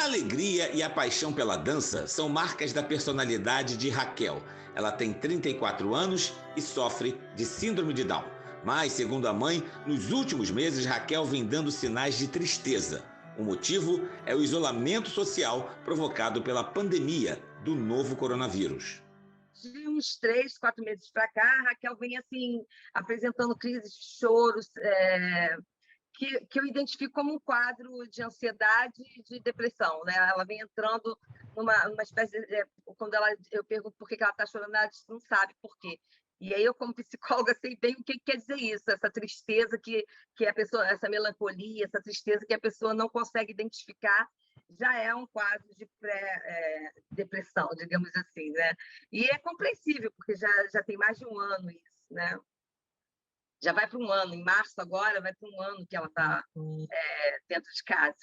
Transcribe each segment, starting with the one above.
alegria e a paixão pela dança são marcas da personalidade de Raquel. Ela tem 34 anos e sofre de síndrome de Down. Mas, segundo a mãe, nos últimos meses Raquel vem dando sinais de tristeza. O motivo é o isolamento social provocado pela pandemia do novo coronavírus. De uns 3, 4 meses para cá, a Raquel vem assim apresentando crises de choros, que eu identifico como um quadro de ansiedade e de depressão, né? Ela vem entrando numa espécie de, quando eu pergunto por que ela está chorando, ela diz, não sabe por quê. E aí eu, como psicóloga, sei bem o que quer dizer isso, essa tristeza que a pessoa, essa melancolia, essa tristeza que a pessoa não consegue identificar, já é um quadro de pré-depressão, digamos assim, né? E é compreensível, porque já tem mais de um ano isso, né? Já vai para um ano, em março agora, vai para um ano que ela está dentro de casa.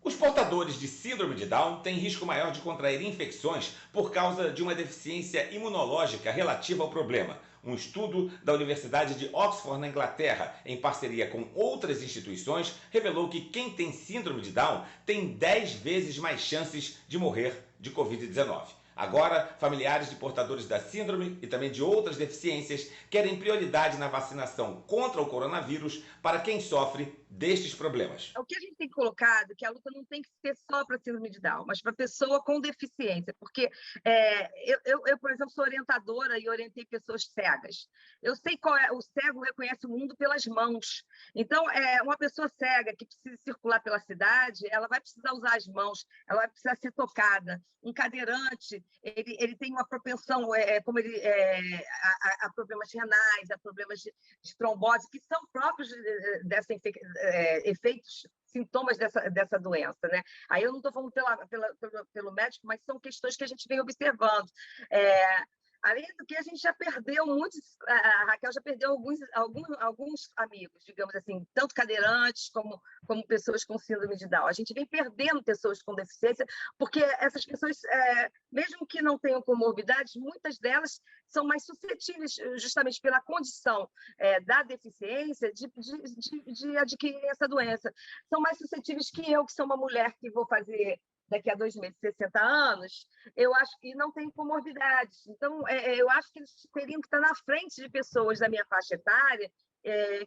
Os portadores de síndrome de Down têm risco maior de contrair infecções por causa de uma deficiência imunológica relativa ao problema. Um estudo da Universidade de Oxford, na Inglaterra, em parceria com outras instituições, revelou que quem tem síndrome de Down tem 10 vezes mais chances de morrer de Covid-19. Agora, familiares de portadores da síndrome e também de outras deficiências querem prioridade na vacinação contra o coronavírus para quem sofre destes problemas. O que a gente tem colocado é que a luta não tem que ser só para síndrome de Down, mas para pessoa com deficiência, porque eu, por exemplo, sou orientadora e orientei pessoas cegas. Eu sei qual é, o cego reconhece o mundo pelas mãos. Então, uma pessoa cega que precisa circular pela cidade, ela vai precisar usar as mãos, ela vai precisar ser tocada. Um cadeirante, ele tem uma propensão, a problemas renais, a problemas de trombose, que são próprios dessa efeitos, sintomas dessa doença, né? Aí eu não estou falando pelo médico, mas são questões que a gente vem observando. Além do que, a gente já perdeu muitos, a Raquel já perdeu alguns amigos, digamos assim, tanto cadeirantes como pessoas com síndrome de Down. A gente vem perdendo pessoas com deficiência, porque essas pessoas, mesmo que não tenham comorbidades, muitas delas são mais suscetíveis, justamente pela condição da deficiência, de adquirir essa doença. São mais suscetíveis que eu, que sou uma mulher que vou fazer daqui a 2 meses, 60 anos, eu acho que não tem comorbidades. Então, eu acho que eles teriam que estar na frente de pessoas da minha faixa etária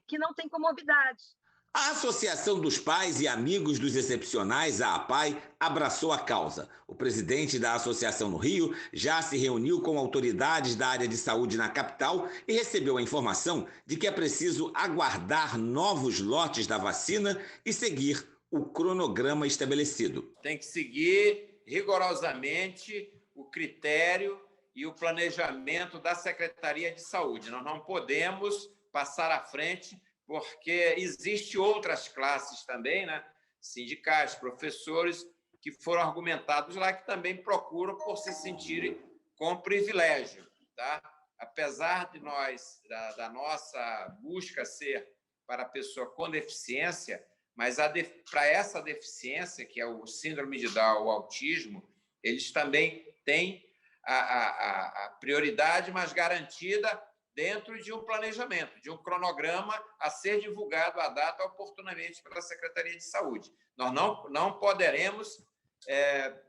que não têm comorbidades. A Associação dos Pais e Amigos dos Excepcionais, a APAE, abraçou a causa. O presidente da associação no Rio já se reuniu com autoridades da área de saúde na capital e recebeu a informação de que é preciso aguardar novos lotes da vacina e seguir o cronograma estabelecido. Tem que seguir rigorosamente o critério e o planejamento da Secretaria de Saúde. Nós não podemos passar à frente, porque existem outras classes também, né? Sindicais, professores, que foram argumentados lá, que também procuram por se sentirem com privilégio. Tá? Apesar de da nossa busca ser para a pessoa com deficiência, mas para essa deficiência, que é o síndrome de Down, o autismo, eles também têm a prioridade, mas garantida dentro de um planejamento, de um cronograma a ser divulgado à data oportunamente pela Secretaria de Saúde. Nós não poderemos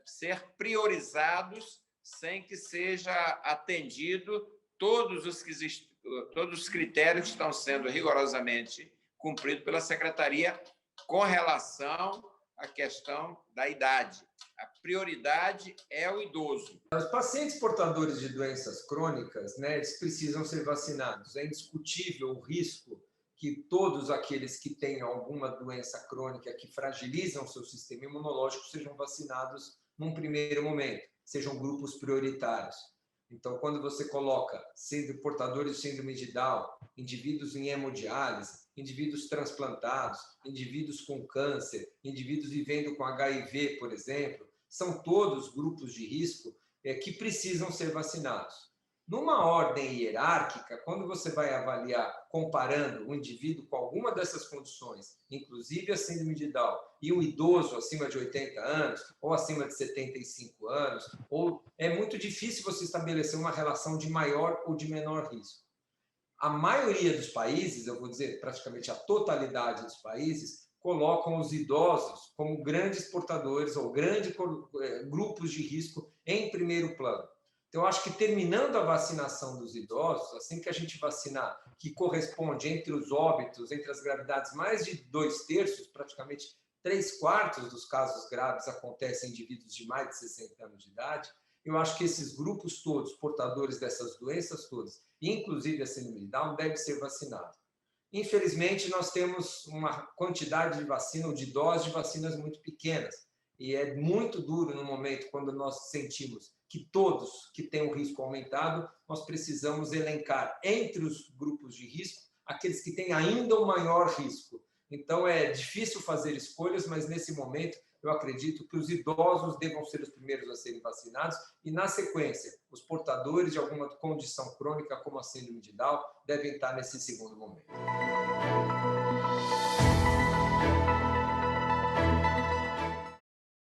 ser priorizados sem que seja atendido todos os critérios que estão sendo rigorosamente cumpridos pela Secretaria com relação à questão da idade. A prioridade é o idoso. Os pacientes portadores de doenças crônicas, né, eles precisam ser vacinados. É indiscutível o risco que todos aqueles que têm alguma doença crônica que fragilizam o seu sistema imunológico sejam vacinados num primeiro momento, sejam grupos prioritários. Então, quando você coloca portadores de síndrome de Down, indivíduos em hemodiálise, indivíduos transplantados, indivíduos com câncer, indivíduos vivendo com HIV, por exemplo, são todos grupos de risco que precisam ser vacinados. Numa ordem hierárquica, quando você vai avaliar, comparando o indivíduo com alguma dessas condições, inclusive a síndrome de Down, e um idoso acima de 80 anos, ou acima de 75 anos, é muito difícil você estabelecer uma relação de maior ou de menor risco. A maioria dos países, eu vou dizer praticamente a totalidade dos países, colocam os idosos como grandes portadores ou grandes grupos de risco em primeiro plano. Então, eu acho que terminando a vacinação dos idosos, assim que a gente vacinar, que corresponde entre os óbitos, entre as gravidades, mais de 2/3, praticamente 3/4 dos casos graves acontecem em indivíduos de mais de 60 anos de idade, eu acho que esses grupos todos, portadores dessas doenças todas, inclusive a síndrome de Down, devem ser vacinados. Infelizmente, nós temos uma quantidade de vacina ou de doses de vacinas muito pequenas. E é muito duro no momento quando nós sentimos que todos que têm um risco aumentado, nós precisamos elencar entre os grupos de risco aqueles que têm ainda um maior risco. Então, é difícil fazer escolhas, mas nesse momento eu acredito que os idosos devam ser os primeiros a serem vacinados e, na sequência, os portadores de alguma condição crônica, como a síndrome de Down, devem estar nesse segundo momento.